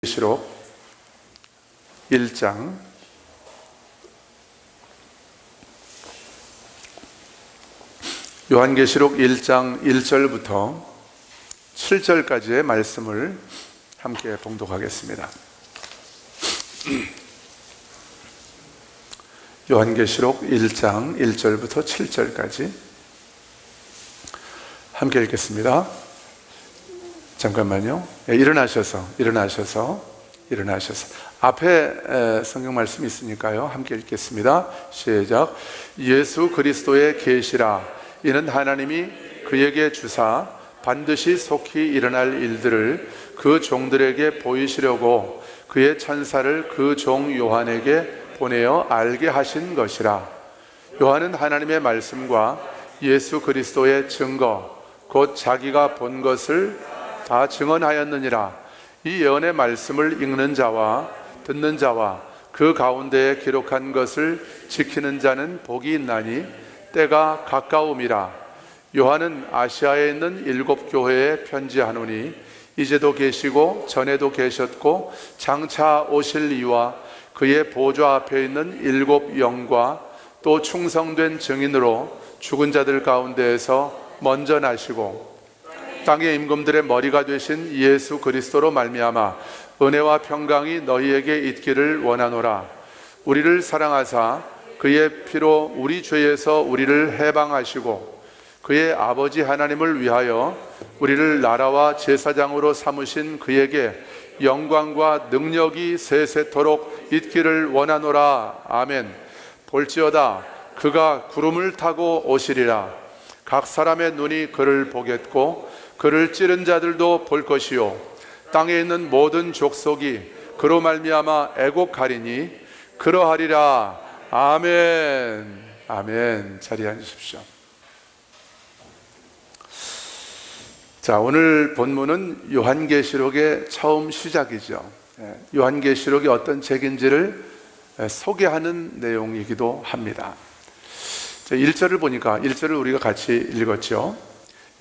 요한계시록 1장 요한계시록 1장 1절부터 7절까지의 말씀을 함께 봉독하겠습니다. 요한계시록 1장 1절부터 7절까지 함께 읽겠습니다. 잠깐만요. 일어나셔서 앞에 성경 말씀이 있으니까요. 함께 읽겠습니다. 시작. 예수 그리스도의 계시라. 이는 하나님이 그에게 주사 반드시 속히 일어날 일들을 그 종들에게 보이시려고 그의 천사를 그 종 요한에게 보내어 알게 하신 것이라. 요한은 하나님의 말씀과 예수 그리스도의 증거 곧 자기가 본 것을 다 증언하였느니라. 이 예언의 말씀을 읽는 자와 듣는 자와 그 가운데에 기록한 것을 지키는 자는 복이 있나니 때가 가까움이라. 요한은 아시아에 있는 7 교회에 편지하노니 이제도 계시고 전에도 계셨고 장차 오실 이와 그의 보좌 앞에 있는 7 영과 또 충성된 증인으로 죽은 자들 가운데에서 먼저 나시고 땅의 임금들의 머리가 되신 예수 그리스도로 말미암아 은혜와 평강이 너희에게 있기를 원하노라. 우리를 사랑하사 그의 피로 우리 죄에서 우리를 해방하시고 그의 아버지 하나님을 위하여 우리를 나라와 제사장으로 삼으신 그에게 영광과 능력이 세세토록 있기를 원하노라. 아멘. 볼지어다 그가 구름을 타고 오시리라. 각 사람의 눈이 그를 보겠고 그를 찌른 자들도 볼 것이요 땅에 있는 모든 족속이 그로 말미암아 애곡하리니 그러하리라. 아멘. 아멘. 자리에 앉으십시오. 자, 오늘 본문은 요한계시록의 처음 시작이죠. 요한계시록이 어떤 책인지를 소개하는 내용이기도 합니다. 1절을 보니까 1절을 우리가 같이 읽었죠.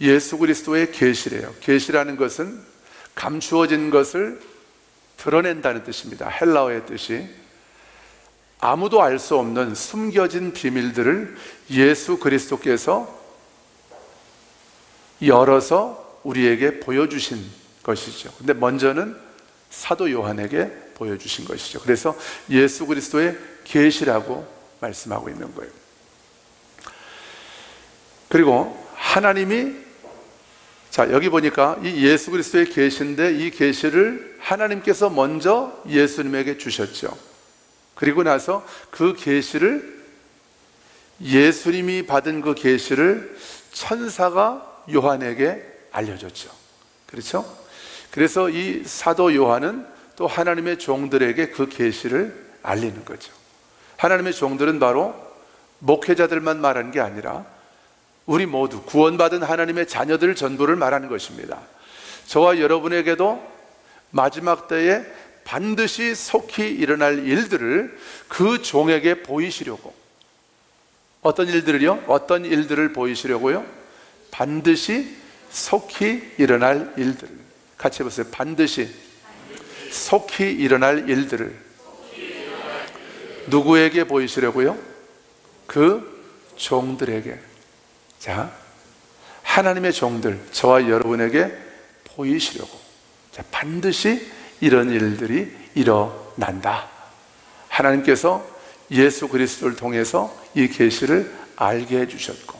예수 그리스도의 계시래요. 계시라는 것은 감추어진 것을 드러낸다는 뜻입니다. 헬라어의 뜻이 아무도 알 수 없는 숨겨진 비밀들을 예수 그리스도께서 열어서 우리에게 보여주신 것이죠. 근데 먼저는 사도 요한에게 보여주신 것이죠. 그래서 예수 그리스도의 계시라고 말씀하고 있는 거예요. 그리고 하나님이, 자, 여기 보니까 이 예수 그리스도의 계시인데 이 계시를 하나님께서 먼저 예수님에게 주셨죠. 그리고 나서 그 계시를, 예수님이 받은 그 계시를 천사가 요한에게 알려줬죠. 그렇죠? 그래서 이 사도 요한은 또 하나님의 종들에게 그 계시를 알리는 거죠. 하나님의 종들은 바로 목회자들만 말하는 게 아니라 우리 모두 구원받은 하나님의 자녀들 전부를 말하는 것입니다. 저와 여러분에게도 마지막 때에 반드시 속히 일어날 일들을 그 종에게 보이시려고. 어떤 일들을요? 어떤 일들을 보이시려고요? 반드시 속히 일어날 일들. 같이 해보세요. 반드시 속히 일어날 일들을 누구에게 보이시려고요? 그 종들에게. 자, 하나님의 종들, 저와 여러분에게 보이시려고. 자, 반드시 이런 일들이 일어난다. 하나님께서 예수 그리스도를 통해서 이 계시를 알게 해주셨고,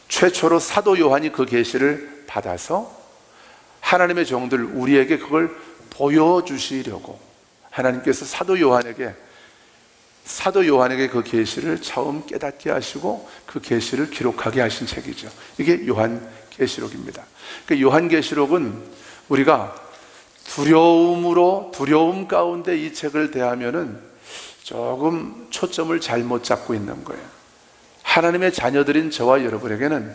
최초로 사도 요한이 그 계시를 받아서 하나님의 종들, 우리에게 그걸 보여주시려고 하나님께서 사도 요한에게 그 계시를 처음 깨닫게 하시고 그 계시를 기록하게 하신 책이죠. 이게 요한계시록입니다. 그러니까 요한계시록은 우리가 두려움 가운데 이 책을 대하면은 조금 초점을 잘못 잡고 있는 거예요. 하나님의 자녀들인 저와 여러분에게는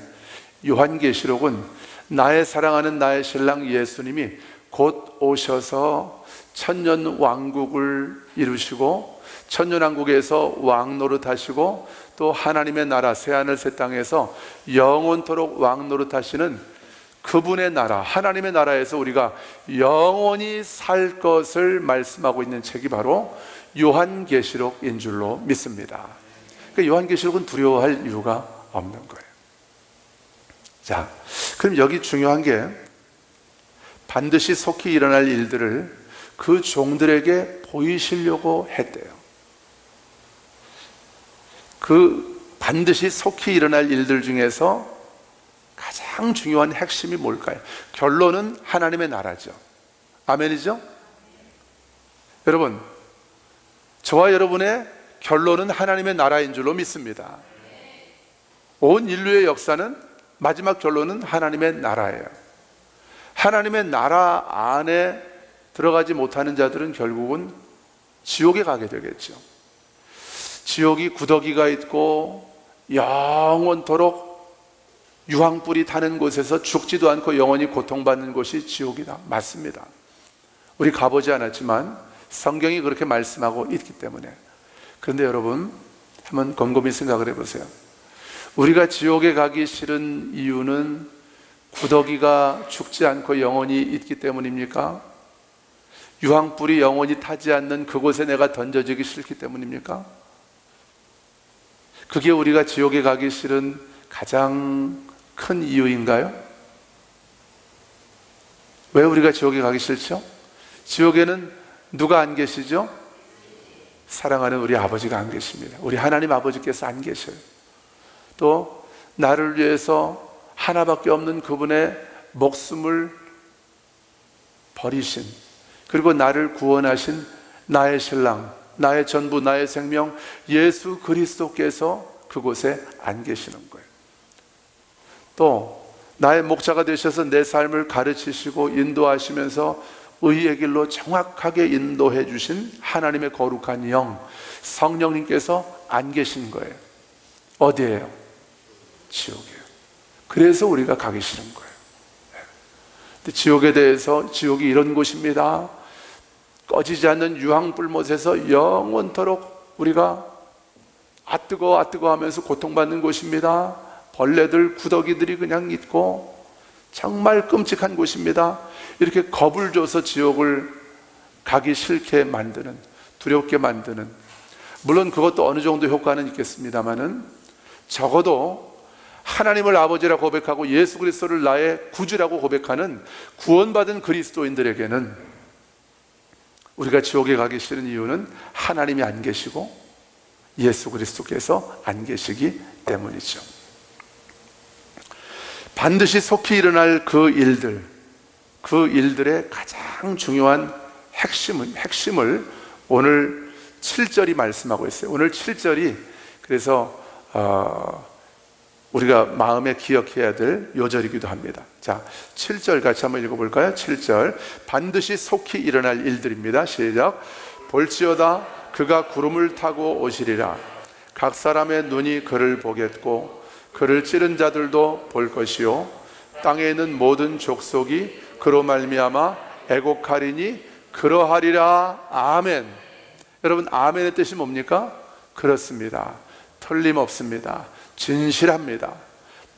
요한계시록은 나의 사랑하는 나의 신랑 예수님이 곧 오셔서 천년 왕국을 이루시고 천년왕국에서 왕 노릇하시고 또 하나님의 나라 새하늘 새 땅에서 영원토록 왕 노릇하시는 그분의 나라, 하나님의 나라에서 우리가 영원히 살 것을 말씀하고 있는 책이 바로 요한계시록인 줄로 믿습니다. 그러니까 요한계시록은 두려워할 이유가 없는 거예요. 자, 그럼 여기 중요한 게 반드시 속히 일어날 일들을 그 종들에게 보이시려고 했대요. 그 반드시 속히 일어날 일들 중에서 가장 중요한 핵심이 뭘까요? 결론은 하나님의 나라죠. 아멘이죠? 여러분, 저와 여러분의 결론은 하나님의 나라인 줄로 믿습니다. 온 인류의 역사는 마지막 결론은 하나님의 나라예요. 하나님의 나라 안에 들어가지 못하는 자들은 결국은 지옥에 가게 되겠죠. 지옥이 구더기가 있고 영원토록 유황불이 타는 곳에서 죽지도 않고 영원히 고통받는 곳이 지옥이다. 맞습니다. 우리 가보지 않았지만 성경이 그렇게 말씀하고 있기 때문에. 그런데 여러분, 한번 곰곰이 생각을 해보세요. 우리가 지옥에 가기 싫은 이유는 구더기가 죽지 않고 영원히 있기 때문입니까? 유황불이 영원히 타지 않는 그곳에 내가 던져지기 싫기 때문입니까? 그게 우리가 지옥에 가기 싫은 가장 큰 이유인가요? 왜 우리가 지옥에 가기 싫죠? 지옥에는 누가 안 계시죠? 사랑하는 우리 아버지가 안 계십니다. 우리 하나님 아버지께서 안 계셔요. 또 나를 위해서 하나밖에 없는 그분의 목숨을 버리신, 그리고 나를 구원하신 나의 신랑, 나의 전부, 나의 생명 예수 그리스도께서 그곳에 안 계시는 거예요. 또 나의 목자가 되셔서 내 삶을 가르치시고 인도하시면서 의의 길로 정확하게 인도해 주신 하나님의 거룩한 영, 성령님께서 안 계신 거예요. 어디예요? 지옥이에요. 그래서 우리가 가기 싫은 거예요. 근데 지옥에 대해서, 지옥이 이런 곳입니다. 꺼지지 않는 유황불못에서 영원토록 우리가 아 뜨거워 아 뜨거워 하면서 고통받는 곳입니다. 벌레들, 구더기들이 그냥 있고 정말 끔찍한 곳입니다. 이렇게 겁을 줘서 지옥을 가기 싫게 만드는, 두렵게 만드는, 물론 그것도 어느 정도 효과는 있겠습니다마는 적어도 하나님을 아버지라 고백하고 예수 그리스도를 나의 구주라고 고백하는 구원받은 그리스도인들에게는 우리가 지옥에 가기 싫은 이유는 하나님이 안 계시고 예수 그리스도께서 안 계시기 때문이죠. 반드시 속히 일어날 그 일들, 그 일들의 가장 중요한 핵심을 오늘 7절이 말씀하고 있어요. 오늘 7절이 그래서 우리가 마음에 기억해야 될 요절이기도 합니다. 자, 7절 같이 한번 읽어볼까요? 7절, 반드시 속히 일어날 일들입니다. 시작. 볼지어다 그가 구름을 타고 오시리라. 각 사람의 눈이 그를 보겠고 그를 찌른 자들도 볼 것이요 땅에 있는 모든 족속이 그로 말미암아 애곡하리니 그러하리라. 아멘. 여러분, 아멘의 뜻이 뭡니까? 그렇습니다. 틀림없습니다. 진실합니다.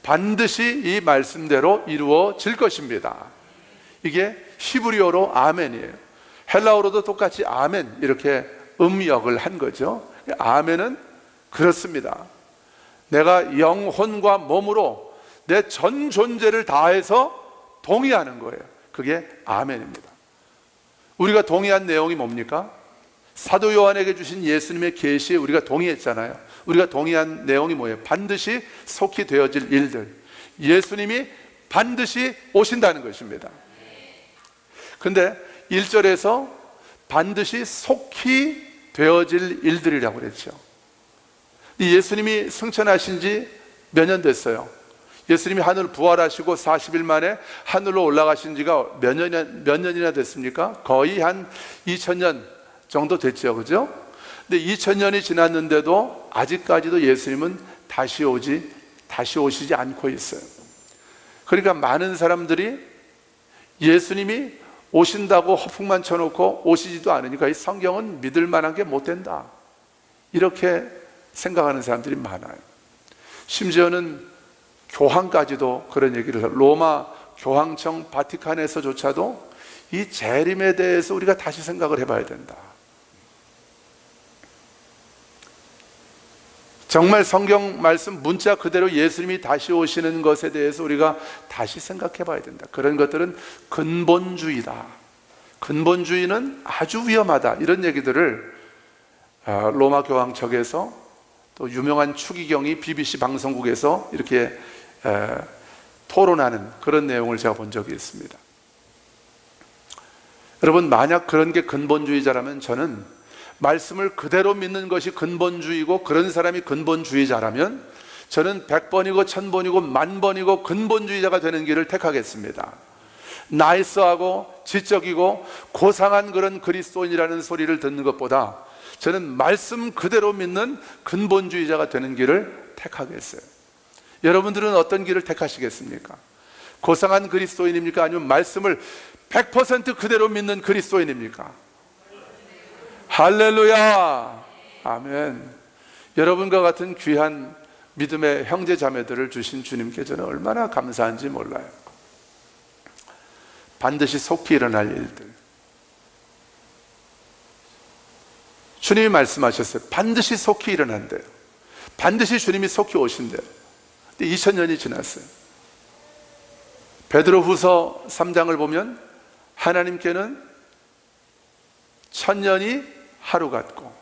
반드시 이 말씀대로 이루어질 것입니다. 이게 히브리어로 아멘이에요. 헬라어로도 똑같이 아멘 이렇게 음역을 한 거죠. 아멘은 그렇습니다. 내가 영혼과 몸으로 내 전 존재를 다해서 동의하는 거예요. 그게 아멘입니다. 우리가 동의한 내용이 뭡니까? 사도 요한에게 주신 예수님의 계시에 우리가 동의했잖아요. 우리가 동의한 내용이 뭐예요? 반드시 속히 되어질 일들, 예수님이 반드시 오신다는 것입니다. 그런데 1절에서 반드시 속히 되어질 일들이라고 그랬죠. 예수님이 승천하신 지 몇 년 됐어요? 예수님이 하늘 부활하시고 40일 만에 하늘로 올라가신 지가 몇 년이나 됐습니까? 거의 한 2000년 정도 됐죠, 그죠? 근데 2000년이 지났는데도 아직까지도 예수님은 다시 오시지 않고 있어요. 그러니까 많은 사람들이 예수님이 오신다고 허풍만 쳐놓고 오시지도 않으니까 이 성경은 믿을 만한 게 못 된다, 이렇게 생각하는 사람들이 많아요. 심지어는 교황까지도 그런 얘기를 해요. 로마 교황청 바티칸에서조차도 이 재림에 대해서 우리가 다시 생각을 해봐야 된다. 정말 성경 말씀 문자 그대로 예수님이 다시 오시는 것에 대해서 우리가 다시 생각해 봐야 된다. 그런 것들은 근본주의다. 근본주의는 아주 위험하다. 이런 얘기들을 로마 교황청에서 또 유명한 추기경이 BBC 방송국에서 이렇게 토론하는 그런 내용을 제가 본 적이 있습니다. 여러분, 만약 그런 게 근본주의자라면 저는 말씀을 그대로 믿는 것이 근본주의고 그런 사람이 근본주의자라면 저는 100번이고 1000번이고 10,000번이고 근본주의자가 되는 길을 택하겠습니다. 나이스하고 지적이고 고상한 그런 그리스도인이라는 소리를 듣는 것보다 저는 말씀 그대로 믿는 근본주의자가 되는 길을 택하겠어요. 여러분들은 어떤 길을 택하시겠습니까? 고상한 그리스도인입니까? 아니면 말씀을 100% 그대로 믿는 그리스도인입니까? 할렐루야! 아멘. 여러분과 같은 귀한 믿음의 형제 자매들을 주신 주님께 저는 얼마나 감사한지 몰라요. 반드시 속히 일어날 일들. 주님이 말씀하셨어요. 반드시 속히 일어난대요. 반드시 주님이 속히 오신대요. 근데 2000년이 지났어요. 베드로후서 3장을 보면 하나님께는 1000년이 하루 같고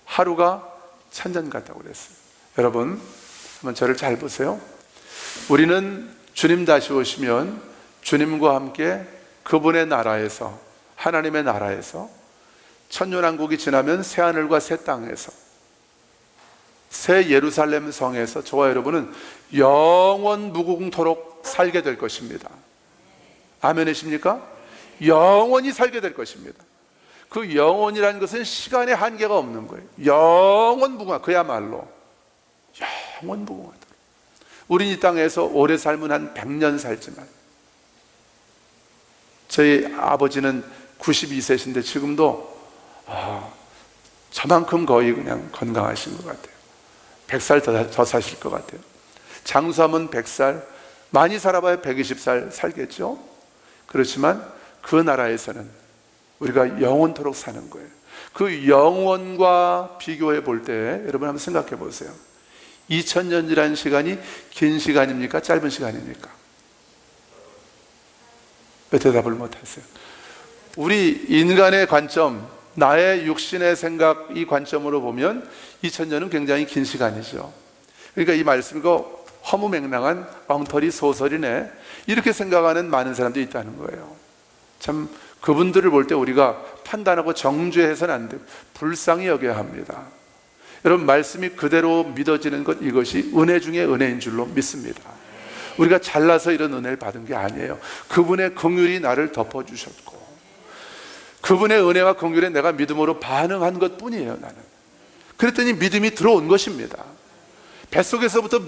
하루가 1000년 같다고 그랬어요. 여러분, 한번 저를 잘 보세요. 우리는 주님 다시 오시면 주님과 함께 그분의 나라에서, 하나님의 나라에서, 천년왕국이 지나면 새하늘과 새 땅에서, 새 예루살렘 성에서 저와 여러분은 영원 무궁토록 살게 될 것입니다. 아멘이십니까? 영원히 살게 될 것입니다. 그 영원이라는 것은 시간의 한계가 없는 거예요. 영원 무궁화, 그야말로 영원 무궁하다. 우린 이 땅에서 오래 살면 한 100년 살지만, 저희 아버지는 92세신데 지금도 저만큼 거의 그냥 건강하신 것 같아요. 100살 더 사실 것 같아요. 장수하면 100살, 많이 살아봐야 120살 살겠죠. 그렇지만 그 나라에서는 우리가 영원토록 사는 거예요. 그 영원과 비교해 볼 때 여러분 한번 생각해 보세요. 2000년이라는 시간이 긴 시간입니까? 짧은 시간입니까? 왜 대답을 못하세요? 우리 인간의 관점, 나의 육신의 생각, 이 관점으로 보면 2000년은 굉장히 긴 시간이죠. 그러니까 이 말씀이고 허무맹랑한 엉터리 소설이네, 이렇게 생각하는 많은 사람들이 있다는 거예요. 참 그분들을 볼 때 우리가 판단하고 정죄해서는 안 돼요. 불쌍히 여겨야 합니다. 여러분, 말씀이 그대로 믿어지는 것, 이것이 은혜 중에 은혜인 줄로 믿습니다. 우리가 잘나서 이런 은혜를 받은 게 아니에요. 그분의 긍휼이 나를 덮어주셨고 그분의 은혜와 긍휼에 내가 믿음으로 반응한 것 뿐이에요. 나는 그랬더니 믿음이 들어온 것입니다. 뱃속에서부터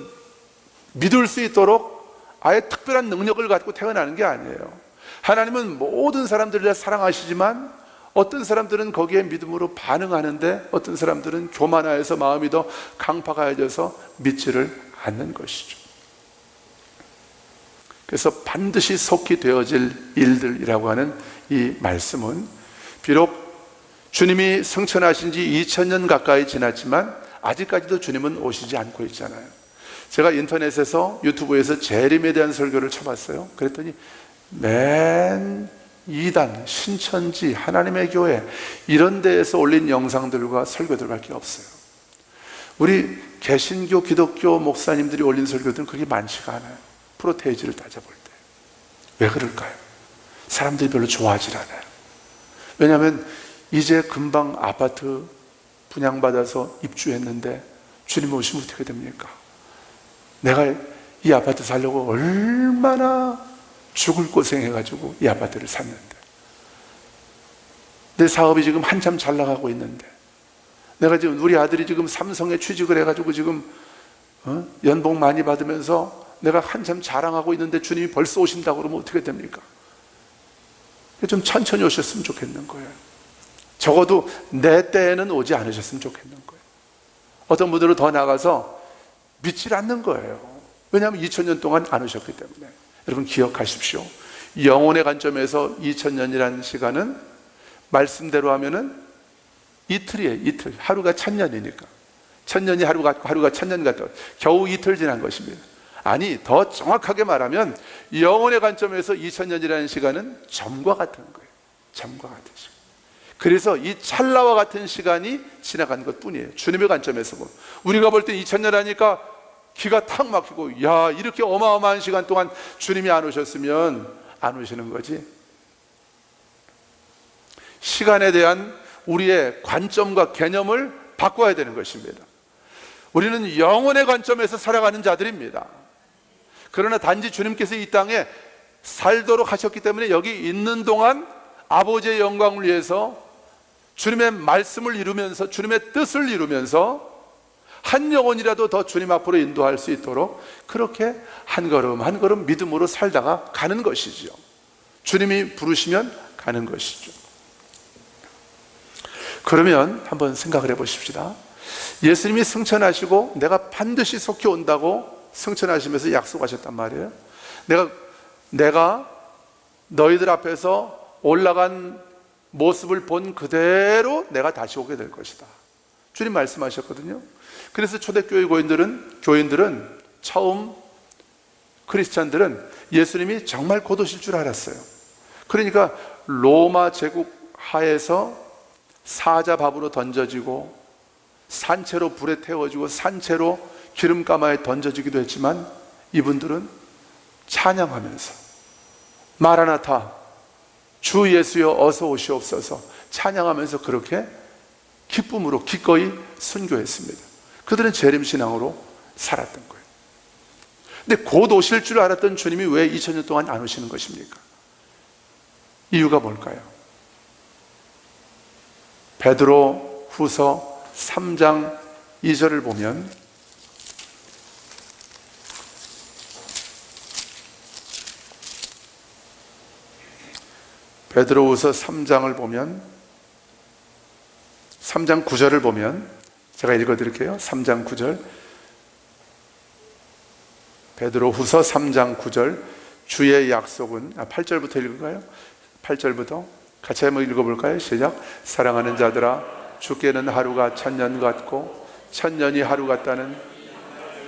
믿을 수 있도록 아예 특별한 능력을 갖고 태어나는 게 아니에요. 하나님은 모든 사람들을 다 사랑하시지만 어떤 사람들은 거기에 믿음으로 반응하는데 어떤 사람들은 교만하여서 마음이 더 강팍하여져서 믿지를 않는 것이죠. 그래서 반드시 속히 되어질 일들이라고 하는 이 말씀은 비록 주님이 승천하신 지 2000년 가까이 지났지만 아직까지도 주님은 오시지 않고 있잖아요. 제가 인터넷에서, 유튜브에서 재림에 대한 설교를 쳐봤어요. 그랬더니 맨 2단, 신천지, 하나님의 교회 이런 데에서 올린 영상들과 설교들밖에 없어요. 우리 개신교, 기독교 목사님들이 올린 설교들은 그렇게 많지가 않아요. 프로테이지를 따져볼 때. 왜 그럴까요? 사람들이 별로 좋아하지 않아요. 왜냐하면 이제 금방 아파트 분양받아서 입주했는데 주님 오시면 어떻게 됩니까? 내가 이 아파트 살려고 얼마나 죽을 고생해가지고 이 아파트를 샀는데, 내 사업이 지금 한참 잘 나가고 있는데, 내가 지금 우리 아들이 지금 삼성에 취직을 해가지고 지금 연봉 많이 받으면서 내가 한참 자랑하고 있는데 주님이 벌써 오신다고 그러면 어떻게 됩니까? 좀 천천히 오셨으면 좋겠는 거예요. 적어도 내 때에는 오지 않으셨으면 좋겠는 거예요. 어떤 분들은 더 나가서 믿질 않는 거예요. 왜냐하면 2000년 동안 안 오셨기 때문에. 여러분 기억하십시오. 영혼의 관점에서 2000년이라는 시간은 말씀대로 하면은 이틀이에요. 이틀. 하루가 1000년이니까 1000년이 하루 같고 하루가 1000년 같고 겨우 이틀 지난 것입니다. 아니, 더 정확하게 말하면 영혼의 관점에서 2000년이라는 시간은 점과 같은 거예요. 점과 같은 시간. 그래서 이 찰나와 같은 시간이 지나간 것 뿐이에요. 주님의 관점에서 보면. 우리가 볼 때 2000년 하니까 기가 탁 막히고, 야, 이렇게 어마어마한 시간 동안 주님이 안 오셨으면 안 오시는 거지. 시간에 대한 우리의 관점과 개념을 바꿔야 되는 것입니다. 우리는 영혼의 관점에서 살아가는 자들입니다. 그러나 단지 주님께서 이 땅에 살도록 하셨기 때문에 여기 있는 동안 아버지의 영광을 위해서 주님의 말씀을 이루면서, 주님의 뜻을 이루면서 한 영혼이라도 더 주님 앞으로 인도할 수 있도록 그렇게 한 걸음 한 걸음 믿음으로 살다가 가는 것이죠. 주님이 부르시면 가는 것이죠. 그러면 한번 생각을 해보십시다. 예수님이 승천하시고 내가 반드시 속히 온다고 승천하시면서 약속하셨단 말이에요. 내가 너희들 앞에서 올라간 모습을 본 그대로 내가 다시 오게 될 것이다. 주님 말씀하셨거든요. 그래서 초대교회 교인들은 처음 크리스찬들은 예수님이 정말 곧 오실 줄 알았어요. 그러니까 로마 제국 하에서 사자밥으로 던져지고 산채로 불에 태워지고 산채로 기름가마에 던져지기도 했지만 이분들은 찬양하면서 마라나타, 주 예수여 어서 오시옵소서 찬양하면서 그렇게 기쁨으로 기꺼이 순교했습니다. 그들은 재림신앙으로 살았던 거예요. 근데 곧 오실 줄 알았던 주님이 왜 2000년 동안 안 오시는 것입니까? 이유가 뭘까요? 베드로 후서 3장 2절을 보면 베드로후서 3장을 보면 3장 9절을 보면 제가 읽어드릴게요. 3장 9절 베드로후서 3장 9절 주의 약속은 8절부터 읽을까요? 8절부터 같이 한번 읽어볼까요? 시작. 사랑하는 자들아 주께는 하루가 1000년 같고 1000년이 하루 같다는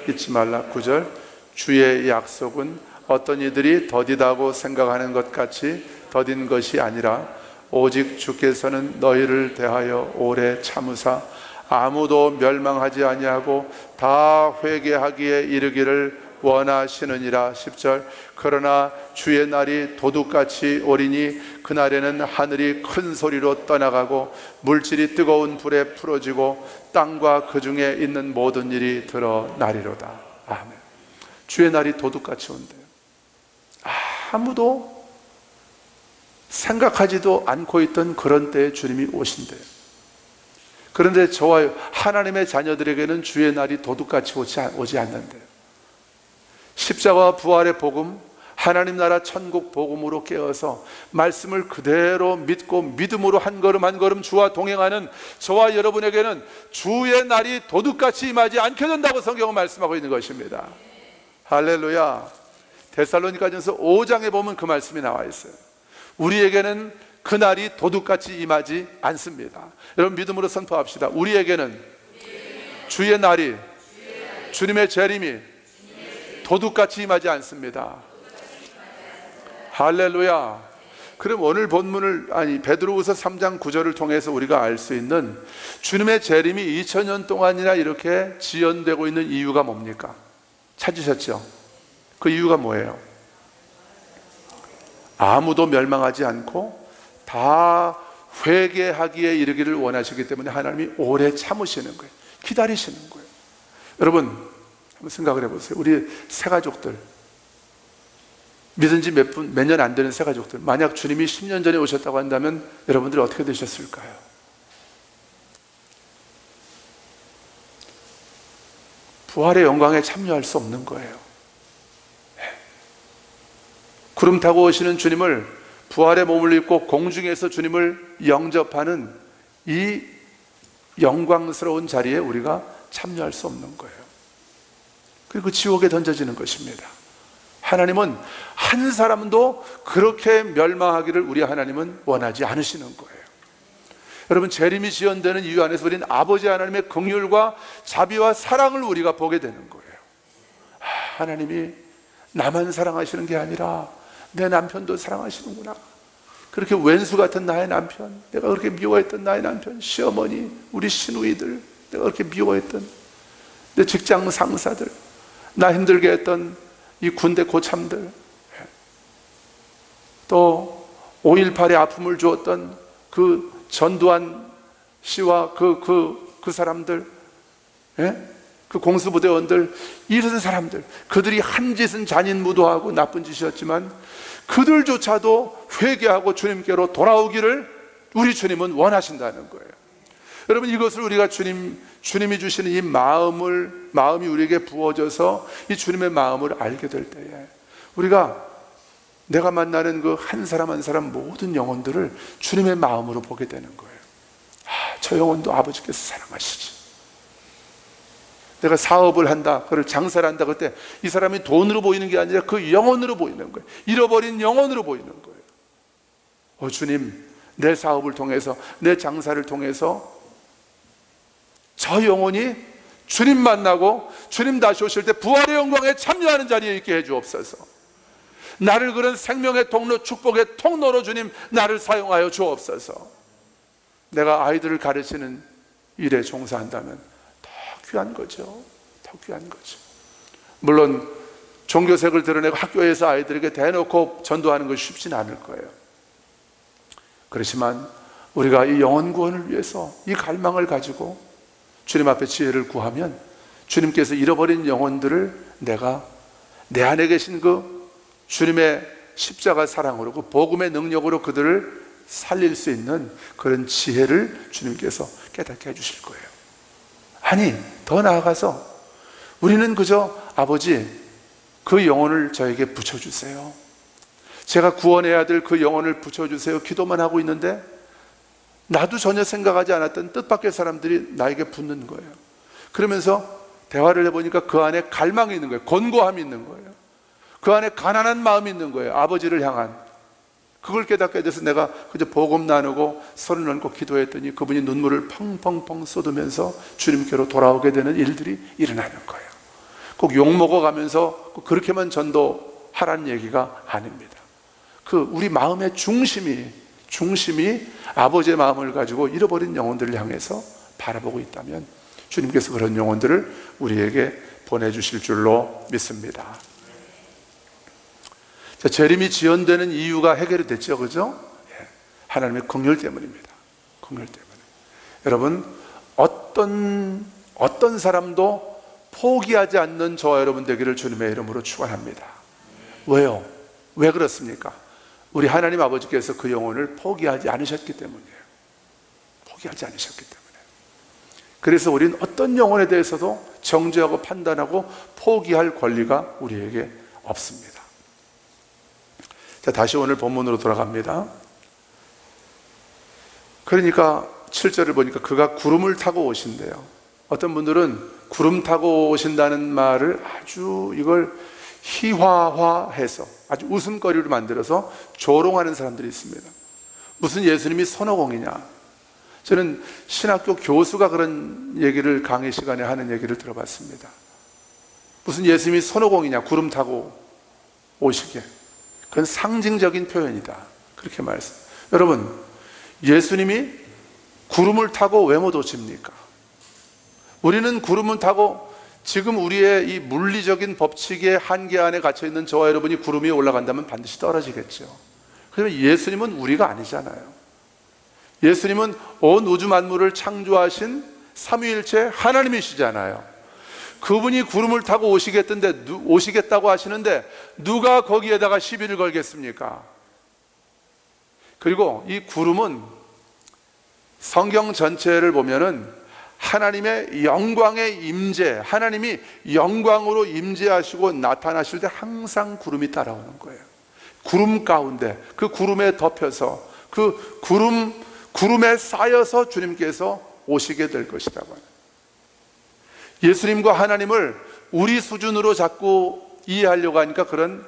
잊지 말라. 9절 주의 약속은 어떤 이들이 더디다고 생각하는 것 같이 더딘 것이 아니라 오직 주께서는 너희를 대하여 오래 참으사 아무도 멸망하지 아니하고 다 회개하기에 이르기를 원하시느니라. 10절 그러나 주의 날이 도둑같이 오리니 그날에는 하늘이 큰 소리로 떠나가고 물질이 뜨거운 불에 풀어지고 땅과 그 중에 있는 모든 일이 드러나리로다. 아멘. 주의 날이 도둑같이 온대요. 아무도 생각하지도 않고 있던 그런 때에 주님이 오신대요. 그런데 저와 하나님의 자녀들에게는 주의 날이 도둑같이 오지 않는데요. 십자가와 부활의 복음, 하나님 나라 천국 복음으로 깨어서 말씀을 그대로 믿고 믿음으로 한 걸음 한 걸음 주와 동행하는 저와 여러분에게는 주의 날이 도둑같이 임하지 않게 된다고 성경은 말씀하고 있는 것입니다. 할렐루야. 데살로니가전서 5장에 보면 그 말씀이 나와 있어요. 우리에게는 그날이 도둑같이 임하지 않습니다. 여러분 믿음으로 선포합시다. 우리에게는 주의 날이, 주님의 재림이 도둑같이 임하지 않습니다. 할렐루야. 그럼 오늘 본문을 베드로후서 3장 9절을 통해서 우리가 알 수 있는 주님의 재림이 2000년 동안이나 이렇게 지연되고 있는 이유가 뭡니까? 찾으셨죠? 그 이유가 뭐예요? 아무도 멸망하지 않고 다 회개하기에 이르기를 원하시기 때문에 하나님이 오래 참으시는 거예요. 기다리시는 거예요. 여러분 한번 생각을 해보세요. 우리 새가족들, 믿은 지 몇 년 안 되는 새가족들, 만약 주님이 10년 전에 오셨다고 한다면 여러분들이 어떻게 되셨을까요? 부활의 영광에 참여할 수 없는 거예요. 구름 타고 오시는 주님을, 부활의 몸을 입고 공중에서 주님을 영접하는 이 영광스러운 자리에 우리가 참여할 수 없는 거예요. 그리고 지옥에 던져지는 것입니다. 하나님은 한 사람도 그렇게 멸망하기를 우리 하나님은 원하지 않으시는 거예요. 여러분, 재림이 지연되는 이유 안에서 우리는 아버지 하나님의 긍휼과 자비와 사랑을 우리가 보게 되는 거예요. 하나님이 나만 사랑하시는 게 아니라 내 남편도 사랑하시는구나. 그렇게 왼수 같은 나의 남편, 내가 그렇게 미워했던 나의 남편, 시어머니, 우리 시누이들, 내가 그렇게 미워했던 내 직장 상사들, 나 힘들게 했던 이 군대 고참들, 또 5.18에 아픔을 주었던 그 전두환 씨와 그 사람들, 그 공수부대원들, 이런 사람들, 그들이 한 짓은 잔인무도하고 나쁜 짓이었지만 그들조차도 회개하고 주님께로 돌아오기를 우리 주님은 원하신다는 거예요. 여러분, 이것을 우리가 주님이 주시는 이 마음이 우리에게 부어져서 이 주님의 마음을 알게 될 때에 우리가 내가 만나는 그 한 사람 한 사람 모든 영혼들을 주님의 마음으로 보게 되는 거예요. 저 영혼도 아버지께서 사랑하시지. 내가 사업을 한다, 그걸 장사를 한다, 그때 이 사람이 돈으로 보이는 게 아니라 그 영혼으로 보이는 거예요. 잃어버린 영혼으로 보이는 거예요. 주님, 내 사업을 통해서, 내 장사를 통해서 저 영혼이 주님 만나고 주님 다시 오실 때 부활의 영광에 참여하는 자리에 있게 해주옵소서. 나를 그런 생명의 통로, 축복의 통로로 주님 나를 사용하여 주옵소서. 내가 아이들을 가르치는 일에 종사한다면 더 귀한 거죠. 더 귀한 거죠. 물론 종교색을 드러내고 학교에서 아이들에게 대놓고 전도하는 것이 쉽진 않을 거예요. 그렇지만 우리가 이 영혼 구원을 위해서 이 갈망을 가지고 주님 앞에 지혜를 구하면 주님께서 잃어버린 영혼들을 내가 내 안에 계신 그 주님의 십자가 사랑으로, 그 복음의 능력으로 그들을 살릴 수 있는 그런 지혜를 주님께서 깨닫게 해주실 거예요. 아니, 더 나아가서 우리는 그저 아버지, 그 영혼을 저에게 붙여주세요, 제가 구원해야 될 그 영혼을 붙여주세요, 기도만 하고 있는데 나도 전혀 생각하지 않았던 뜻밖의 사람들이 나에게 붙는 거예요. 그러면서 대화를 해보니까 그 안에 갈망이 있는 거예요. 권고함이 있는 거예요. 그 안에 가난한 마음이 있는 거예요. 아버지를 향한. 그걸 깨닫게 돼서 내가 그저 복음 나누고 손을 얹고 기도했더니 그분이 눈물을 펑펑펑 쏟으면서 주님께로 돌아오게 되는 일들이 일어나는 거예요. 꼭 욕먹어 가면서 그렇게만 전도하라는 얘기가 아닙니다. 그 우리 마음의 중심이 아버지의 마음을 가지고 잃어버린 영혼들을 향해서 바라보고 있다면 주님께서 그런 영혼들을 우리에게 보내주실 줄로 믿습니다. 자, 재림이 지연되는 이유가 해결이 됐죠, 그죠? 하나님의 긍휼 때문입니다. 긍휼 때문에. 여러분, 어떤 사람도 포기하지 않는 저와 여러분 되기를 주님의 이름으로 축원합니다. 왜요? 왜 그렇습니까? 우리 하나님 아버지께서 그 영혼을 포기하지 않으셨기 때문이에요. 포기하지 않으셨기 때문에. 그래서 우리는 어떤 영혼에 대해서도 정죄하고 판단하고 포기할 권리가 우리에게 없습니다. 자, 다시 오늘 본문으로 돌아갑니다. 그러니까 7절을 보니까 그가 구름을 타고 오신대요. 어떤 분들은 구름 타고 오신다는 말을 아주 이걸 희화화해서 아주 웃음거리로 만들어서 조롱하는 사람들이 있습니다. 무슨 예수님이 손오공이냐. 저는 신학교 교수가 그런 얘기를 강의 시간에 하는 얘기를 들어봤습니다. 무슨 예수님이 손오공이냐, 구름 타고 오시게. 그건 상징적인 표현이다, 그렇게 말했어요. 여러분, 예수님이 구름을 타고 왜 못 오십니까? 우리는 구름을 타고 지금 우리의 이 물리적인 법칙의 한계 안에 갇혀있는 저와 여러분이 구름 위에 올라간다면 반드시 떨어지겠죠. 그러면 예수님은 우리가 아니잖아요. 예수님은 온 우주 만물을 창조하신 삼위일체 하나님이시잖아요. 그분이 구름을 타고 오시겠다고 하시는데 누가 거기에다가 시비를 걸겠습니까? 그리고 이 구름은 성경 전체를 보면은 하나님의 영광의 임재, 하나님이 영광으로 임재하시고 나타나실 때 항상 구름이 따라오는 거예요. 구름 가운데, 그 구름에 덮여서, 그 구름에 쌓여서 주님께서 오시게 될 것이라고 하는. 예수님과 하나님을 우리 수준으로 자꾸 이해하려고 하니까 그런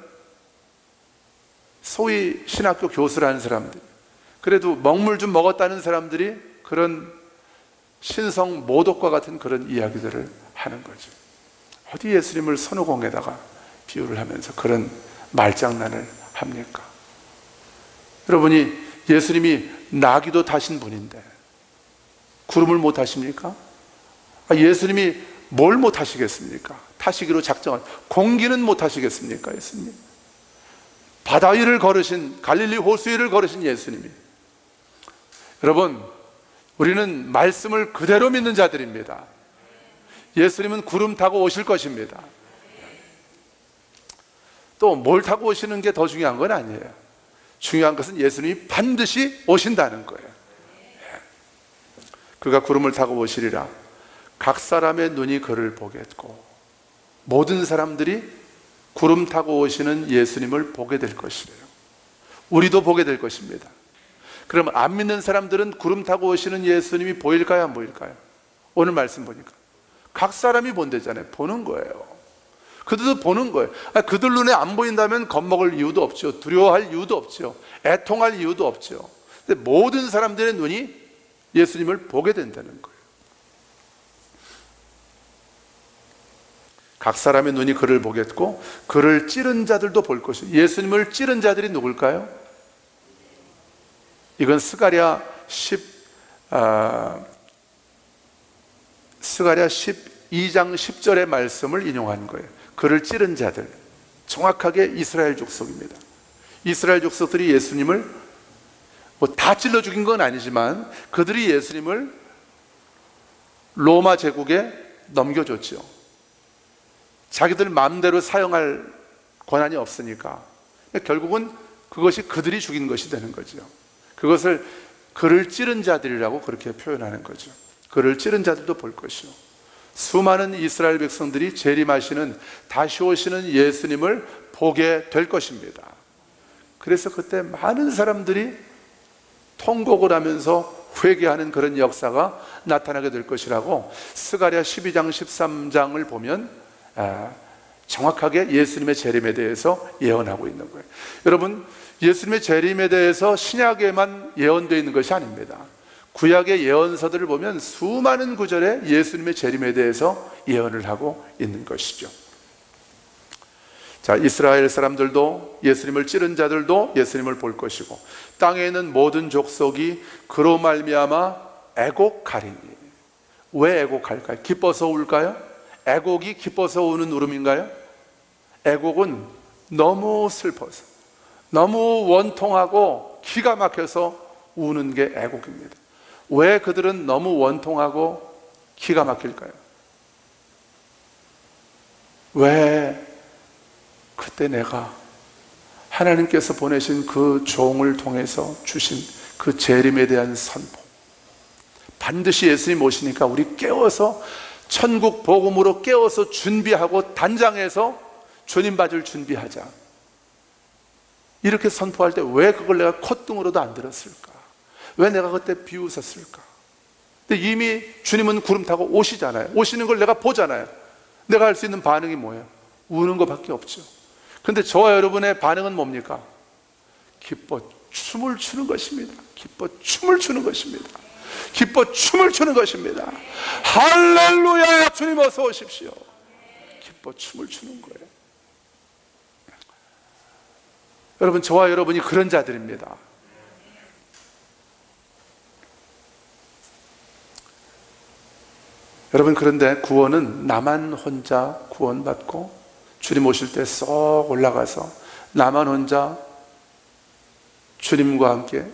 소위 신학교 교수라는 사람들, 그래도 먹물 좀 먹었다는 사람들이 그런 신성 모독과 같은 그런 이야기들을 하는 거죠. 어디 예수님을 손오공에다가 비유를 하면서 그런 말장난을 합니까? 여러분이 예수님이 나귀도 타신 분인데 구름을 못 타십니까? 예수님이 뭘 못 타시겠습니까? 타시기로 작정한 공기는 못 타시겠습니까? 예수님 바다 위를 걸으신, 갈릴리 호수 위를 걸으신 예수님이, 여러분, 우리는 말씀을 그대로 믿는 자들입니다. 예수님은 구름 타고 오실 것입니다. 또 뭘 타고 오시는 게 더 중요한 건 아니에요. 중요한 것은 예수님이 반드시 오신다는 거예요. 그가 구름을 타고 오시리라. 각 사람의 눈이 그를 보겠고, 모든 사람들이 구름 타고 오시는 예수님을 보게 될 것이래요. 우리도 보게 될 것입니다. 그러면 안 믿는 사람들은 구름 타고 오시는 예수님이 보일까요, 안 보일까요? 오늘 말씀 보니까 각 사람이 본대잖아요. 보는 거예요. 그들도 보는 거예요. 그들 눈에 안 보인다면 겁먹을 이유도 없죠. 두려워할 이유도 없죠. 애통할 이유도 없죠. 근데 모든 사람들의 눈이 예수님을 보게 된다는 거예요. 각 사람의 눈이 그를 보겠고 그를 찌른 자들도 볼 것이에요. 예수님을 찌른 자들이 누굴까요? 이건 스가랴 12장 10절의 말씀을 인용한 거예요. 그를 찌른 자들, 정확하게 이스라엘 족속입니다. 이스라엘 족속들이 예수님을 다 찔러 죽인 건 아니지만 그들이 예수님을 로마 제국에 넘겨줬죠. 자기들 마음대로 사용할 권한이 없으니까 결국은 그것이 그들이 죽인 것이 되는 거죠. 그것을 그를 찌른 자들이라고 그렇게 표현하는 거죠. 그를 찌른 자들도 볼 것이요, 수많은 이스라엘 백성들이 재림하시는, 다시 오시는 예수님을 보게 될 것입니다. 그래서 그때 많은 사람들이 통곡을 하면서 회개하는 그런 역사가 나타나게 될 것이라고 스가랴 12장 13장을 보면 정확하게 예수님의 재림에 대해서 예언하고 있는 거예요. 여러분, 예수님의 재림에 대해서 신약에만 예언되어 있는 것이 아닙니다. 구약의 예언서들을 보면 수많은 구절에 예수님의 재림에 대해서 예언을 하고 있는 것이죠. 자, 이스라엘 사람들도, 예수님을 찌른 자들도 예수님을 볼 것이고, 땅에 있는 모든 족속이 그로 말미암아 애곡하리니. 왜 애곡할까요? 기뻐서 울까요? 애곡이 기뻐서 우는 울음인가요? 애곡은 너무 슬퍼서, 너무 원통하고 기가 막혀서 우는 게 애곡입니다. 왜 그들은 너무 원통하고 기가 막힐까요? 왜 그때 내가 하나님께서 보내신 그 종을 통해서 주신 그 재림에 대한 선포, 반드시 예수님 오시니까 우리 깨워서 천국 복음으로 깨워서 준비하고 단장해서 주님 맞을 준비하자, 이렇게 선포할 때 왜 그걸 내가 콧등으로도 안 들었을까? 왜 내가 그때 비웃었을까? 근데 이미 주님은 구름 타고 오시잖아요. 오시는 걸 내가 보잖아요. 내가 할 수 있는 반응이 뭐예요? 우는 것밖에 없죠. 근데 저와 여러분의 반응은 뭡니까? 기뻐 춤을 추는 것입니다. 기뻐 춤을 추는 것입니다. 기뻐 춤을 추는 것입니다. 할렐루야, 주님 어서 오십시오. 기뻐 춤을 추는 거예요. 여러분, 저와 여러분이 그런 자들입니다. 여러분, 그런데 구원은 나만 혼자 구원받고 주님 오실 때 쏙 올라가서 나만 혼자 주님과 함께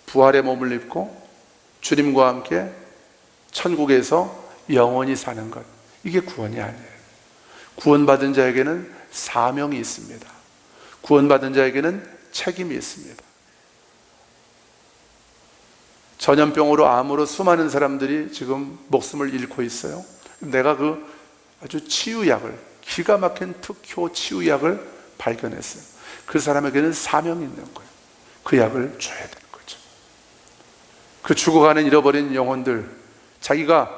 부활의 몸을 입고 주님과 함께 천국에서 영원히 사는 것, 이게 구원이 아니에요. 구원받은 자에게는 사명이 있습니다. 구원받은 자에게는 책임이 있습니다. 전염병으로, 암으로 수많은 사람들이 지금 목숨을 잃고 있어요. 내가 그 아주 치유약을, 기가 막힌 특효 치유약을 발견했어요. 그 사람에게는 사명이 있는 거예요. 그 약을 줘야 되는 거죠. 그 죽어가는 잃어버린 영혼들, 자기가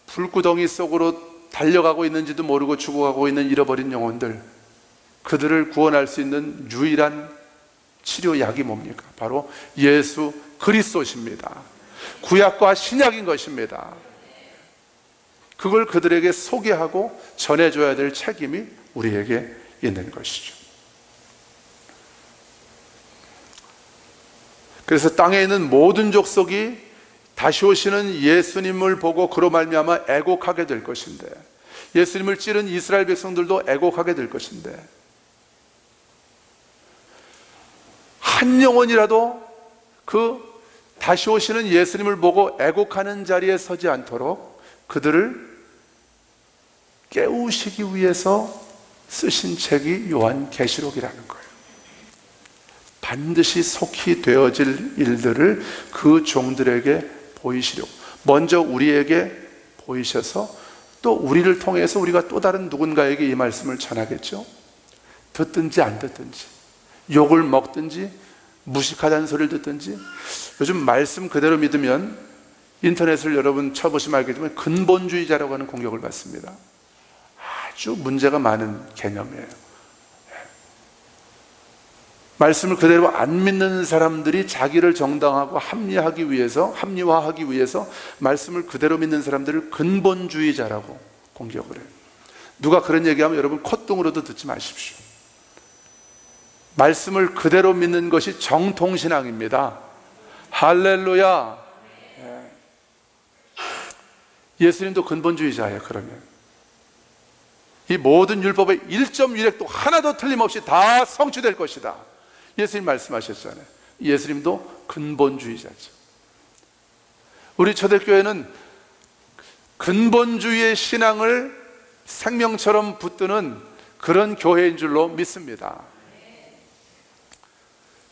불구덩이 속으로 달려가고 있는지도 모르고 죽어가고 있는 잃어버린 영혼들, 그들을 구원할 수 있는 유일한 치료약이 뭡니까? 바로 예수 그리스도십니다. 구약과 신약인 것입니다. 그걸 그들에게 소개하고 전해줘야 될 책임이 우리에게 있는 것이죠. 그래서 땅에 있는 모든 족속이 다시 오시는 예수님을 보고 그로 말미암아 애곡하게 될 것인데, 예수님을 찌른 이스라엘 백성들도 애곡하게 될 것인데, 한 영혼이라도 그 다시 오시는 예수님을 보고 애곡하는 자리에 서지 않도록 그들을 깨우시기 위해서 쓰신 책이 요한계시록이라는 거예요. 반드시 속히 되어질 일들을 그 종들에게 보이시려고 먼저 우리에게 보이셔서 또 우리를 통해서 우리가 또 다른 누군가에게 이 말씀을 전하겠죠. 듣든지 안 듣든지, 욕을 먹든지 무식하다는 소리를 듣든지. 요즘 말씀 그대로 믿으면 인터넷을 여러분 쳐보시면 알겠지만 근본주의자라고 하는 공격을 받습니다. 아주 문제가 많은 개념이에요. 말씀을 그대로 안 믿는 사람들이 자기를 정당하고 합리화하기 위해서 말씀을 그대로 믿는 사람들을 근본주의자라고 공격을 해요. 누가 그런 얘기하면 여러분 콧등으로도 듣지 마십시오. 말씀을 그대로 믿는 것이 정통신앙입니다. 할렐루야. 예수님도 근본주의자예요. 그러면 이 모든 율법의 1.1획도 하나도 틀림없이 다 성취될 것이다. 예수님 말씀하셨잖아요. 예수님도 근본주의자죠. 우리 초대교회는 근본주의의 신앙을 생명처럼 붙드는 그런 교회인 줄로 믿습니다.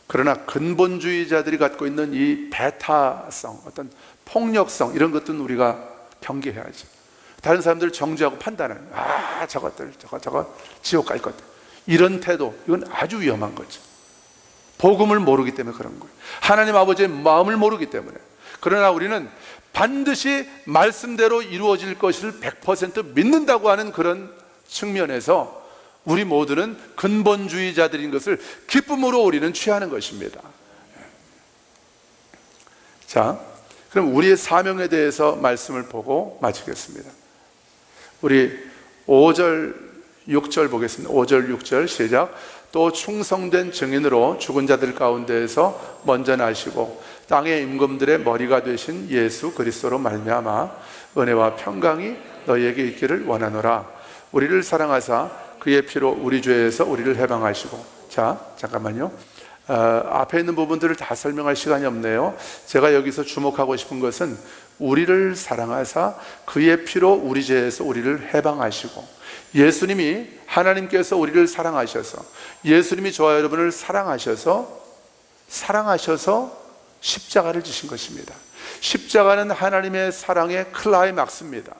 그러나 근본주의자들이 갖고 있는 이 배타성, 어떤 폭력성, 이런 것들은 우리가 경계해야죠. 다른 사람들을 정죄하고 판단하는, 저것들 지옥 갈 것들, 이런 태도, 이건 아주 위험한 거죠. 복음을 모르기 때문에 그런 거예요. 하나님 아버지의 마음을 모르기 때문에. 그러나 우리는 반드시 말씀대로 이루어질 것을 100% 믿는다고 하는 그런 측면에서 우리 모두는 근본주의자들인 것을 기쁨으로 우리는 취하는 것입니다. 자, 그럼 우리의 사명에 대해서 말씀을 보고 마치겠습니다. 우리 5절, 6절 보겠습니다. 5절, 6절 시작. 또 충성된 증인으로 죽은 자들 가운데에서 먼저 나시고 땅의 임금들의 머리가 되신 예수 그리스도로 말미암아 은혜와 평강이 너희에게 있기를 원하노라. 우리를 사랑하사 그의 피로 우리 죄에서 우리를 해방하시고. 자, 잠깐만요. 앞에 있는 부분들을 다 설명할 시간이 없네요. 제가 여기서 주목하고 싶은 것은 우리를 사랑하사 그의 피로 우리 죄에서 우리를 해방하시고, 예수님이, 하나님께서 우리를 사랑하셔서, 예수님이 저와 여러분을 사랑하셔서 십자가를 지신 것입니다. 십자가는 하나님의 사랑의 클라이막스입니다.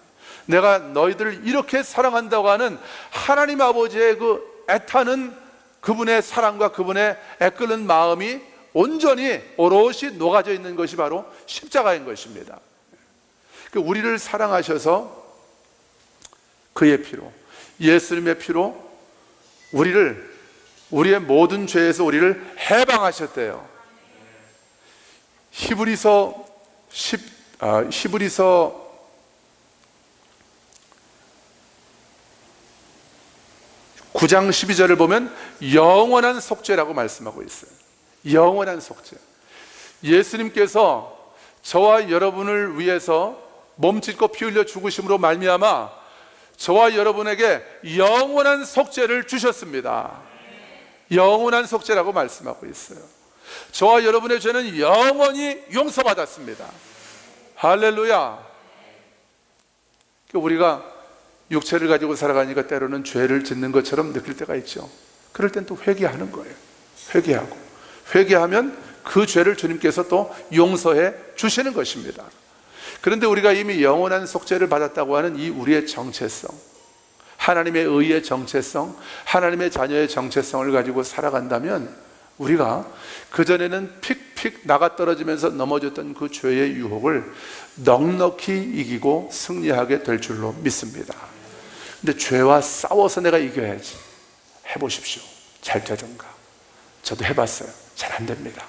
내가 너희들을 이렇게 사랑한다고 하는 하나님 아버지의 그 애타는 그분의 사랑과 그분의 애끓는 마음이 온전히 오롯이 녹아져 있는 것이 바로 십자가인 것입니다. 우리를 사랑하셔서 그의 피로, 예수님의 피로 우리의 모든 죄에서 우리를 해방하셨대요. 히브리서 9장 12절을 보면 영원한 속죄라고 말씀하고 있어요. 영원한 속죄. 예수님께서 저와 여러분을 위해서 몸짓고 피 흘려 죽으심으로 말미암아 저와 여러분에게 영원한 속죄를 주셨습니다. 영원한 속죄라고 말씀하고 있어요. 저와 여러분의 죄는 영원히 용서받았습니다. 할렐루야. 우리가 육체를 가지고 살아가니까 때로는 죄를 짓는 것처럼 느낄 때가 있죠. 그럴 땐 또 회개하는 거예요. 회개하면 그 죄를 주님께서 또 용서해 주시는 것입니다. 그런데 우리가 이미 영원한 속죄를 받았다고 하는 이 우리의 정체성, 하나님의 의의 정체성, 하나님의 자녀의 정체성을 가지고 살아간다면 우리가 그전에는 픽픽 나가떨어지면서 넘어졌던 그 죄의 유혹을 넉넉히 이기고 승리하게 될 줄로 믿습니다. 근데 죄와 싸워서 내가 이겨야지. 해보십시오. 잘 되던가. 저도 해봤어요. 잘 안 됩니다.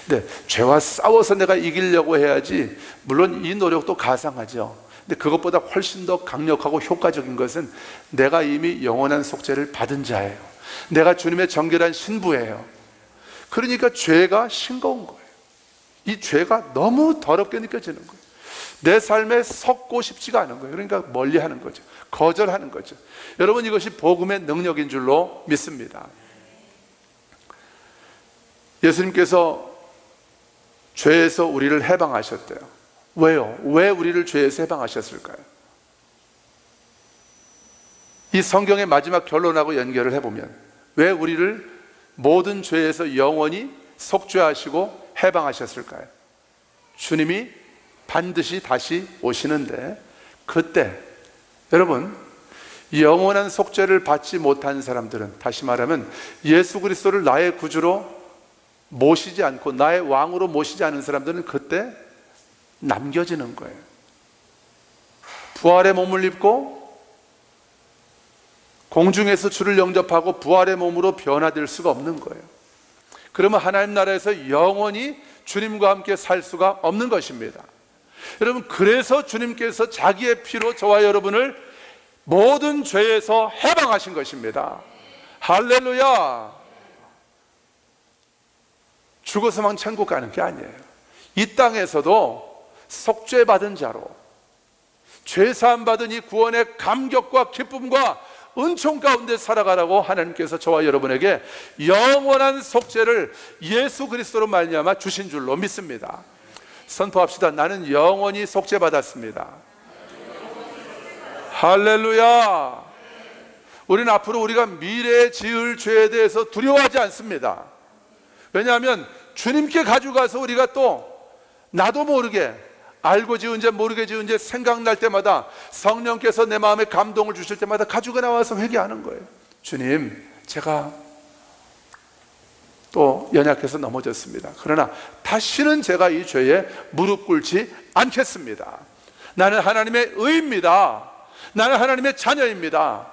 근데 죄와 싸워서 내가 이기려고 해야지, 물론 이 노력도 가상하죠. 근데 그것보다 훨씬 더 강력하고 효과적인 것은 내가 이미 영원한 속죄를 받은 자예요. 내가 주님의 정결한 신부예요. 그러니까 죄가 싱거운 거예요. 이 죄가 너무 더럽게 느껴지는 거예요. 내 삶에 섞고 싶지가 않은 거예요. 그러니까 멀리하는 거죠. 거절하는 거죠. 여러분, 이것이 복음의 능력인 줄로 믿습니다. 예수님께서 죄에서 우리를 해방하셨대요. 왜요? 왜 우리를 죄에서 해방하셨을까요? 이 성경의 마지막 결론하고 연결을 해보면 왜 우리를 모든 죄에서 영원히 속죄하시고 해방하셨을까요? 주님이 반드시 다시 오시는데, 그때 여러분, 영원한 속죄를 받지 못한 사람들은, 다시 말하면 예수 그리스도를 나의 구주로 모시지 않고 나의 왕으로 모시지 않은 사람들은 그때 남겨지는 거예요. 부활의 몸을 입고 공중에서 주를 영접하고 부활의 몸으로 변화될 수가 없는 거예요. 그러면 하나님 나라에서 영원히 주님과 함께 살 수가 없는 것입니다. 여러분, 그래서 주님께서 자기의 피로 저와 여러분을 모든 죄에서 해방하신 것입니다. 할렐루야! 죽어서만 천국 가는 게 아니에요. 이 땅에서도 속죄받은 자로, 죄사함 받은 이 구원의 감격과 기쁨과 은총 가운데 살아가라고 하나님께서 저와 여러분에게 영원한 속죄를 예수 그리스도로 말미암아 주신 줄로 믿습니다. 선포합시다. 나는 영원히 속죄받았습니다. 할렐루야! 우리는 앞으로 우리가 미래에 지을 죄에 대해서 두려워하지 않습니다. 왜냐하면 주님께 가져가서 우리가 또 나도 모르게, 알고 지은 죄 모르게 지은 죄 생각날 때마다 성령께서 내 마음에 감동을 주실 때마다 가지고 나와서 회개하는 거예요. 주님, 제가 또 연약해서 넘어졌습니다. 그러나 다시는 제가 이 죄에 무릎 꿇지 않겠습니다. 나는 하나님의 의입니다. 나는 하나님의 자녀입니다.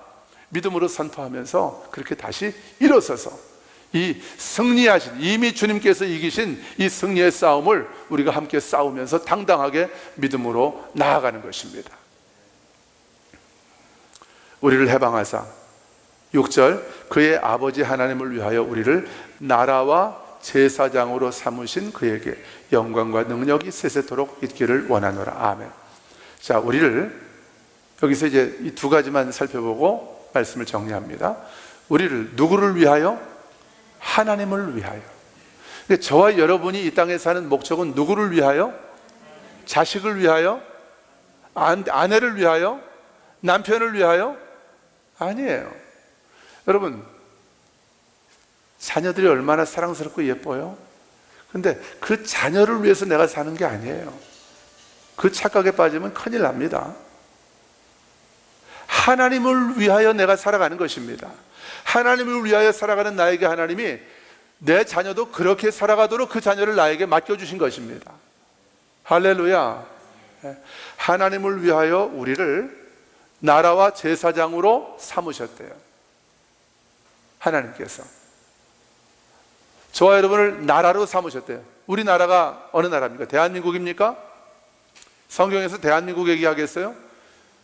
믿음으로 선포하면서 그렇게 다시 일어서서 이 승리하신, 이미 주님께서 이기신 이 승리의 싸움을 우리가 함께 싸우면서 당당하게 믿음으로 나아가는 것입니다. 우리를 해방하사 6절, 그의 아버지 하나님을 위하여 우리를 나라와 제사장으로 삼으신 그에게 영광과 능력이 세세토록 있기를 원하노라. 아멘. 자, 우리를 여기서 이제 이 두 가지만 살펴보고 말씀을 정리합니다. 우리를 누구를 위하여? 하나님을 위하여. 저와 여러분이 이 땅에 사는 목적은 누구를 위하여? 자식을 위하여? 아내를 위하여? 남편을 위하여? 아니에요. 여러분, 자녀들이 얼마나 사랑스럽고 예뻐요? 근데 그 자녀를 위해서 내가 사는 게 아니에요. 그 착각에 빠지면 큰일 납니다. 하나님을 위하여 내가 살아가는 것입니다. 하나님을 위하여 살아가는 나에게 하나님이 내 자녀도 그렇게 살아가도록 그 자녀를 나에게 맡겨주신 것입니다. 할렐루야. 하나님을 위하여 우리를 나라와 제사장으로 삼으셨대요. 하나님께서 저와 여러분을 나라로 삼으셨대요. 우리 나라가 어느 나라입니까? 대한민국입니까? 성경에서 대한민국 얘기하겠어요?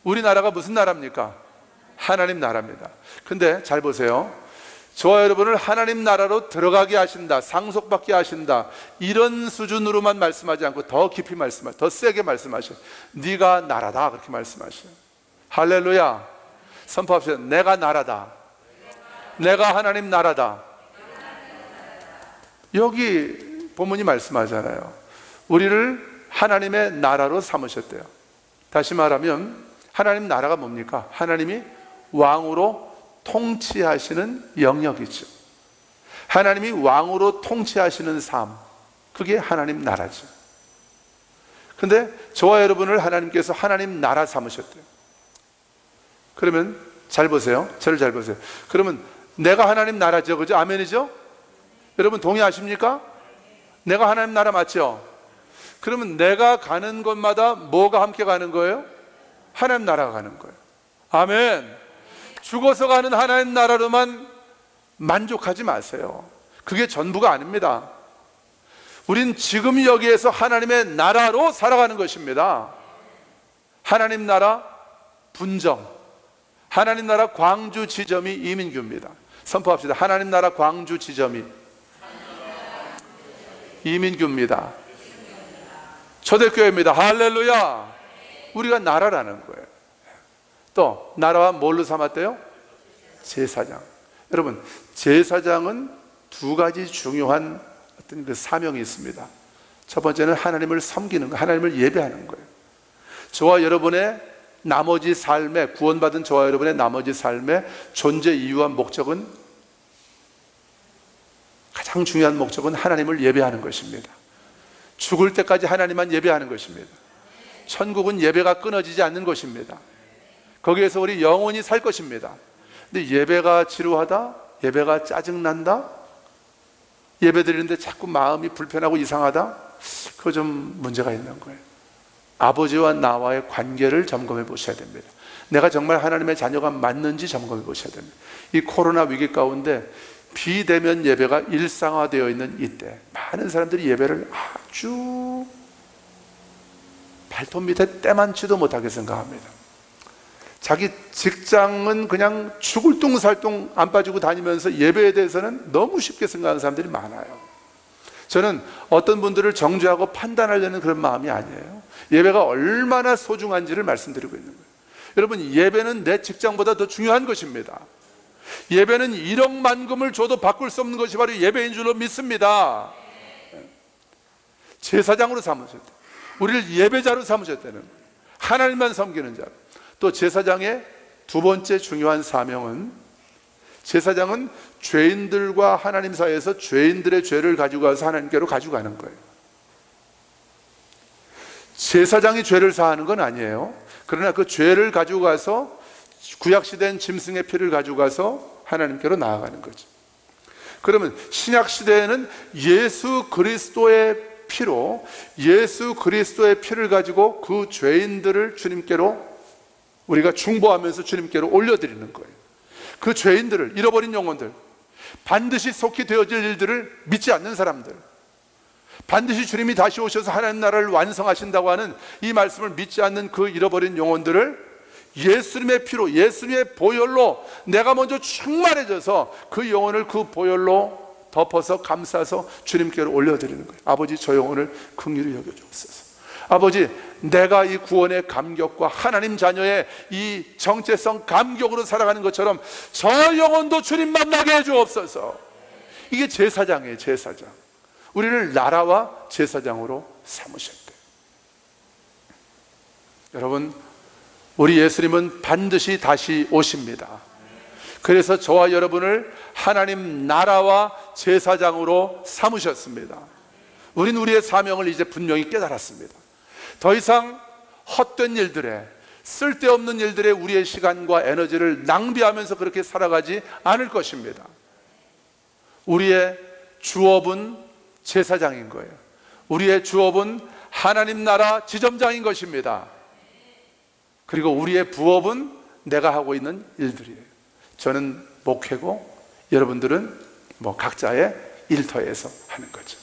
우리나라가 무슨 나라입니까? 하나님 나라입니다. 근데 잘 보세요. 저와 여러분을 하나님 나라로 들어가게 하신다, 상속받게 하신다, 이런 수준으로만 말씀하지 않고 더 깊이 말씀하셔요. 더 세게 말씀하셔요. 네가 나라다, 그렇게 말씀하셔요. 할렐루야. 선포합시다. 내가 나라다. 내가 하나님 나라다. 여기 본문이 말씀하잖아요. 우리를 하나님의 나라로 삼으셨대요. 다시 말하면 하나님 나라가 뭡니까? 하나님이 왕으로 통치하시는 영역이죠. 하나님이 왕으로 통치하시는 삶, 그게 하나님 나라죠. 근데 저와 여러분을 하나님께서 하나님 나라 삼으셨대요. 그러면 잘 보세요. 저를 잘 보세요. 그러면 내가 하나님 나라죠, 그죠? 아멘이죠? 여러분 동의하십니까? 내가 하나님 나라 맞죠? 그러면 내가 가는 곳마다 뭐가 함께 가는 거예요? 하나님 나라가 가는 거예요. 아멘. 죽어서 가는 하나님 나라로만 만족하지 마세요. 그게 전부가 아닙니다. 우린 지금 여기에서 하나님의 나라로 살아가는 것입니다. 하나님 나라 분정, 하나님 나라 광주 지점이 이민규입니다. 선포합시다. 하나님 나라 광주 지점이 이민규입니다. 초대교회입니다. 할렐루야. 우리가 나라라는 거예요. 또 나라와 뭘로 삼았대요? 제사장. 여러분, 제사장은 두 가지 중요한 어떤 그 사명이 있습니다. 첫 번째는 하나님을 섬기는 거, 하나님을 예배하는 거예요. 저와 여러분의 나머지 삶에, 구원받은 저와 여러분의 나머지 삶의 존재 이유와 목적은, 가장 중요한 목적은 하나님을 예배하는 것입니다. 죽을 때까지 하나님만 예배하는 것입니다. 천국은 예배가 끊어지지 않는 것입니다. 거기에서 우리 영원히 살 것입니다. 근데 예배가 지루하다? 예배가 짜증난다? 예배 드리는데 자꾸 마음이 불편하고 이상하다? 그거 좀 문제가 있는 거예요. 아버지와 나와의 관계를 점검해 보셔야 됩니다. 내가 정말 하나님의 자녀가 맞는지 점검해 보셔야 됩니다. 이 코로나 위기 가운데 비대면 예배가 일상화되어 있는 이때 많은 사람들이 예배를 아주 발톱 밑에 때만치도 못하게 생각합니다. 자기 직장은 그냥 죽을 뚱살뚱 안 빠지고 다니면서 예배에 대해서는 너무 쉽게 생각하는 사람들이 많아요. 저는 어떤 분들을 정죄하고 판단하려는 그런 마음이 아니에요. 예배가 얼마나 소중한지를 말씀드리고 있는 거예요. 여러분, 예배는 내 직장보다 더 중요한 것입니다. 예배는 1억 만금을 줘도 바꿀 수 없는 것이 바로 예배인 줄로 믿습니다. 제사장으로 삼으셨다. 우리를 예배자로 삼으셨다는 거예요. 하나님만 섬기는 자로. 또 제사장의 두 번째 중요한 사명은, 제사장은 죄인들과 하나님 사이에서 죄인들의 죄를 가지고 가서 하나님께로 가져가는 거예요. 제사장이 죄를 사하는 건 아니에요. 그러나 그 죄를 가지고 가서 구약시대엔 짐승의 피를 가지고 가서 하나님께로 나아가는 거죠. 그러면 신약시대에는 예수 그리스도의 피로, 예수 그리스도의 피를 가지고 그 죄인들을 주님께로 우리가 중보하면서 주님께로 올려드리는 거예요. 그 죄인들을, 잃어버린 영혼들, 반드시 속히 되어질 일들을 믿지 않는 사람들, 반드시 주님이 다시 오셔서 하나님 나라를 완성하신다고 하는 이 말씀을 믿지 않는 그 잃어버린 영혼들을 예수님의 피로, 예수님의 보혈로 내가 먼저 충만해져서 그 영혼을 그 보혈로 덮어서 감싸서 주님께로 올려드리는 거예요. 아버지, 저 영혼을 긍휼히 여겨주옵소서. 아버지, 내가 이 구원의 감격과 하나님 자녀의 이 정체성 감격으로 살아가는 것처럼 저 영혼도 주님 만나게 해주옵소서. 이게 제사장이에요. 제사장. 우리를 나라와 제사장으로 삼으셨대요. 여러분, 우리 예수님은 반드시 다시 오십니다. 그래서 저와 여러분을 하나님 나라와 제사장으로 삼으셨습니다. 우린 우리의 사명을 이제 분명히 깨달았습니다. 더 이상 헛된 일들에, 쓸데없는 일들에 우리의 시간과 에너지를 낭비하면서 그렇게 살아가지 않을 것입니다. 우리의 주업은 제사장인 거예요. 우리의 주업은 하나님 나라 지점장인 것입니다. 그리고 우리의 부업은 내가 하고 있는 일들이에요. 저는 목회고 여러분들은 각자의 일터에서 하는 거죠.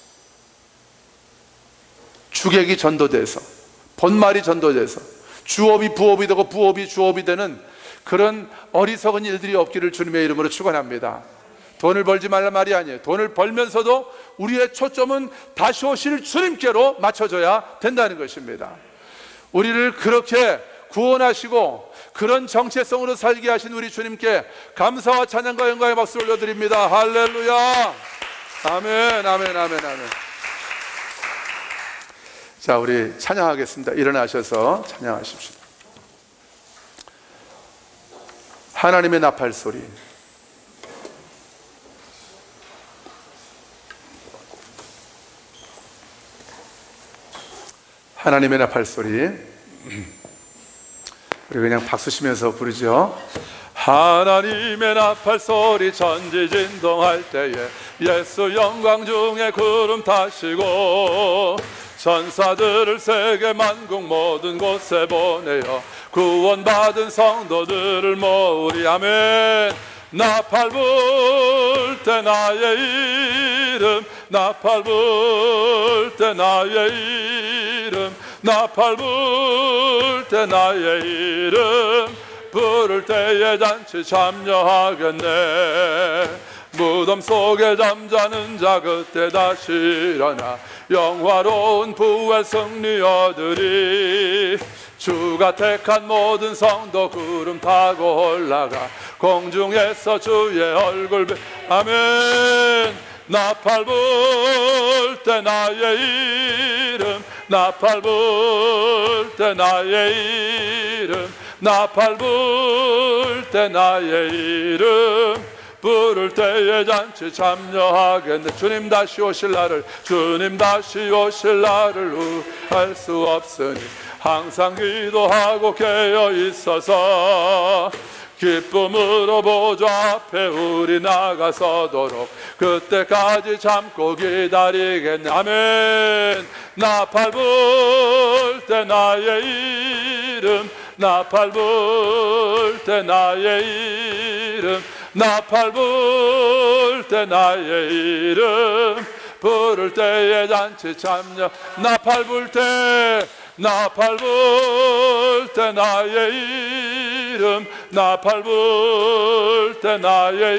주객이 전도돼서, 본말이 전도돼서 주업이 부업이 되고 부업이 주업이 되는 그런 어리석은 일들이 없기를 주님의 이름으로 축원합니다. 돈을 벌지 말란 말이 아니에요. 돈을 벌면서도 우리의 초점은 다시 오실 주님께로 맞춰줘야 된다는 것입니다. 우리를 그렇게 구원하시고 그런 정체성으로 살게 하신 우리 주님께 감사와 찬양과 영광의 박수를 올려드립니다. 할렐루야. 아멘, 아멘, 아멘, 아멘. 자, 우리 찬양하겠습니다. 일어나셔서 찬양하십시다. 하나님의 나팔 소리. 하나님의 나팔 소리. 우리 그냥 박수 치면서 부르죠. 하나님의 나팔 소리 천지진동할 때에 예수 영광 중에 구름 타시고 천사들을 세계 만국 모든 곳에 보내어 구원받은 성도들을 모으리. 아멘. 나팔 불 때 나의 이름, 나팔 불 때 나의 이름, 나팔 불 때 나의 이름, 부를 때에 잔치 참여하겠네. 무덤 속에 잠자는 자 그때 다시 일어나 영화로운 부활 승리 얻으리. 주가 택한 모든 성도 구름 타고 올라가 공중에서 주의 얼굴 아멘. 나팔 불 때 나의 이름, 나팔 불 때 나의 이름, 나팔 불 때 나의 이름, 부를 때에 잔치 참여하겠네. 주님 다시 오실 날을, 주님 다시 오실 날을 알 수 없으니 항상 기도하고 깨어 있어서 기쁨으로 보좌 앞에 우리 나가서도록 그때까지 참고 기다리겠네. 아멘. 나팔 불 때 나의 이름, 나팔 불 때 나의 이름, 나팔 불 때 나의 이름, 부를 때에 잔치 참여. 나팔 불 때, 나팔 불 때 나의 이름, 나팔 불 때 나의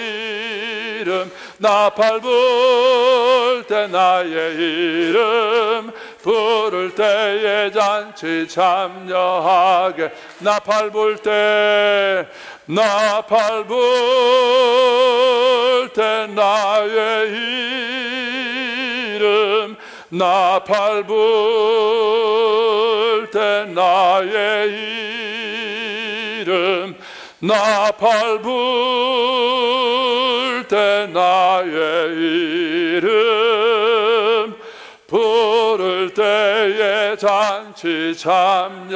이름, 나팔 불 때 나의 이름, 부를 때에 잔치 참여하게. 나팔 불 때, 나팔 불 때 나의 이름, 나팔 불 때 나의 이름, 나팔 불 때 나의 이름, 부를 때에 잔치 참여하겠네.